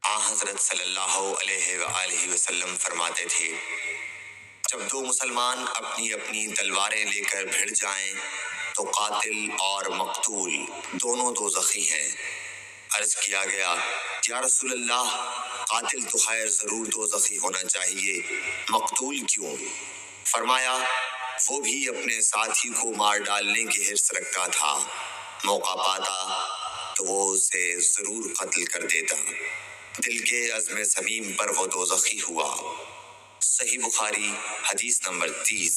حضرت صلی اللہ علیہ وآلہ وسلم فرماتے تھے، جب دو مسلمان اپنی اپنی تلواریں لے کر بھڑ جائیں تو قاتل اور مقتول دونوں دوزخی ہیں۔ عرض کیا گیا، یا رسول اللہ، قاتل تو خیر ضرور دوزخی ہونا چاہیے، مقتول کیوں؟ فرمایا، وہ بھی اپنے ساتھی کو مار ڈالنے کی حرص رکھتا تھا، موقع پاتا تو وہ اسے ضرور قتل کر دیتا۔ دل کے عزم صمیم پر وہ دوزخی ہوا۔ صحیح بخاری حدیث نمبر 30۔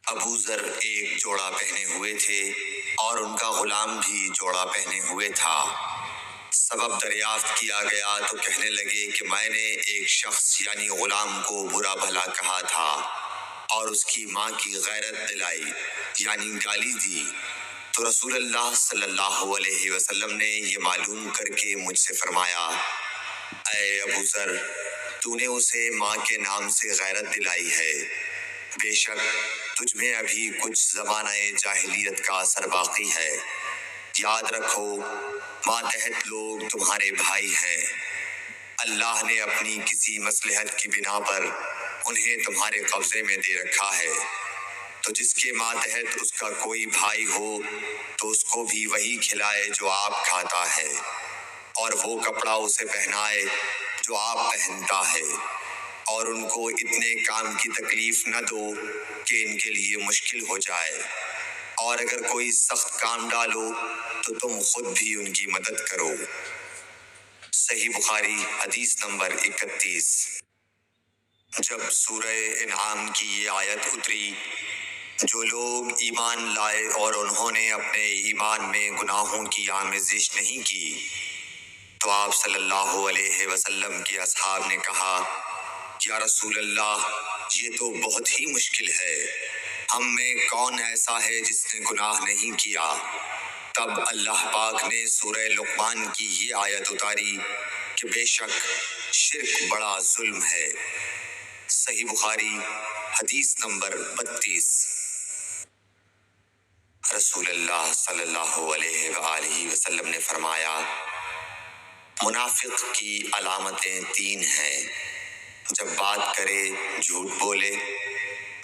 ابو ذر ایک جوڑا پہنے ہوئے تھے اور ان کا غلام بھی جوڑا پہنے ہوئے تھا۔ سبب دریافت کیا گیا تو کہنے لگے کہ میں نے ایک شخص یعنی غلام کو برا بھلا کہا تھا اور اس کی ماں کی غیرت دلائی یعنی گالی دی، تو رسول اللہ صلی اللہ علیہ وسلم نے یہ معلوم کر کے مجھ سے فرمایا، اے ابو ذر، تو نے اسے ماں کے نام سے غیرت دلائی ہے، بے شک تجھ میں ابھی کچھ زمانہ جاہلیت کا اثر باقی ہے۔ یاد رکھو، ماتحت لوگ تمہارے بھائی ہیں، اللہ نے اپنی کسی مصلحت کی بنا پر انہیں تمہارے قبضے میں دے رکھا ہے، تو جس کے ماتحت اس کا کوئی بھائی ہو تو اس کو بھی وہی کھلائے جو آپ کھاتا ہے، اور وہ کپڑا اسے پہنائے جو آپ پہنتا ہے، اور ان کو اتنے کام کی تکلیف نہ دو کہ ان کے لیے مشکل ہو جائے، اور اگر کوئی سخت کام ڈالو تو تم خود بھی ان کی مدد کرو۔ صحیح بخاری حدیث نمبر 31۔ جب سورہ انعام کی یہ آیت اتری، جو لوگ ایمان لائے اور انہوں نے اپنے ایمان میں گناہوں کی آمیزش نہیں کی، تو آپ صلی اللہ علیہ وسلم کے اصحاب نے کہا، یا رسول اللہ، یہ تو بہت ہی مشکل ہے، ہم میں کون ایسا ہے جس نے گناہ نہیں کیا؟ تب اللہ پاک نے سورہ لقمان کی یہ آیت اتاری کہ بے شک شرک بڑا ظلم ہے۔ صحیح بخاری حدیث نمبر 32۔ رسول اللہ صلی اللہ علیہ وآلہ وسلم نے فرمایا، منافق کی علامتیں 3 ہیں، جب بات کرے جھوٹ بولے،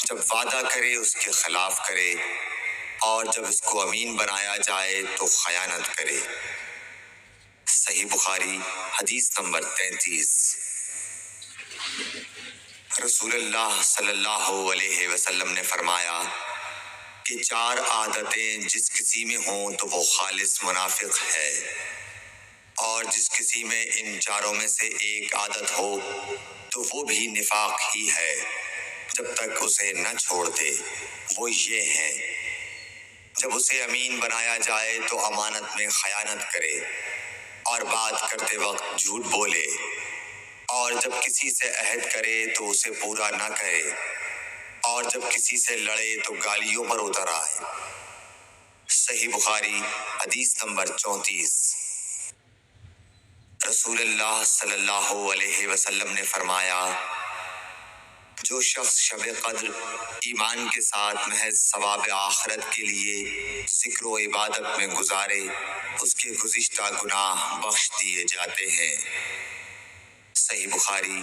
جب وعدہ کرے اس کے خلاف کرے، اور جب اس کو امین بنایا جائے تو خیانت کرے۔ صحیح بخاری حدیث نمبر 33۔ رسول اللہ صلی اللہ علیہ وسلم نے فرمایا کہ 4 عادتیں جس کسی میں ہوں تو وہ خالص منافق ہے، اور جس کسی میں ان 4 میں سے ایک عادت ہو تو وہ بھی نفاق ہی ہے جب تک اسے نہ چھوڑ دے۔ وہ یہ ہیں، جب اسے امین بنایا جائے تو امانت میں خیانت کرے اور بات کرتے وقت جھوٹ بولے، اور جب کسی سے عہد کرے تو اسے پورا نہ کرے، اور جب کسی سے لڑے تو گالیوں پر اتر آئے۔ صحیح بخاری حدیث نمبر 34۔ رسول اللہ صلی اللہ علیہ وسلم نے فرمایا، جو شخص شب قدر ایمان کے ساتھ محض ثواب آخرت کے لیے ذکر و عبادت میں گزارے، اس کے گزشتہ گناہ بخش دیے جاتے ہیں۔ صحیح بخاری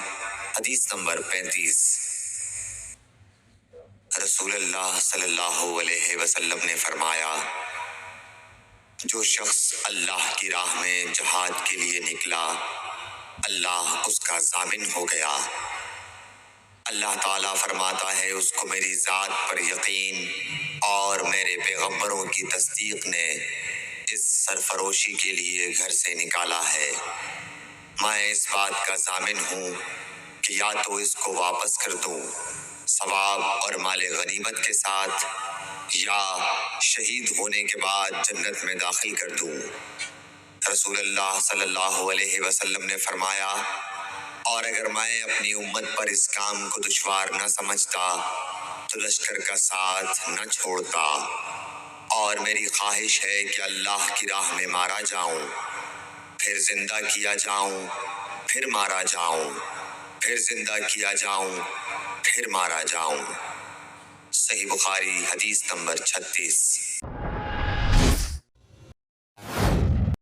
حدیث نمبر 35۔ رسول اللہ صلی اللہ علیہ وسلم نے فرمایا، جو شخص اللہ کی راہ میں جہاد کے لیے نکلا، اللہ اس کا ضامن ہو گیا۔ اللہ تعالیٰ فرماتا ہے، اس کو میری ذات پر یقین اور میرے پیغمبروں کی تصدیق نے اس سرفروشی کے لیے گھر سے نکالا ہے۔ میں اس بات کا ضامن ہوں کہ یا تو اس کو واپس کر دوں ثواب اور مال غنیمت کے ساتھ، یا شہید ہونے کے بعد جنت میں داخل کر دوں۔ رسول اللہ صلی اللہ علیہ وسلم نے فرمایا، اور اگر میں اپنی امت پر اس کام کو دشوار نہ سمجھتا تو لشکر کا ساتھ نہ چھوڑتا، اور میری خواہش ہے کہ اللہ کی راہ میں مارا جاؤں، پھر زندہ کیا جاؤں، پھر مارا جاؤں، پھر زندہ کیا جاؤں، پھر مارا جاؤں۔ صحیح بخاری حدیث نمبر 36۔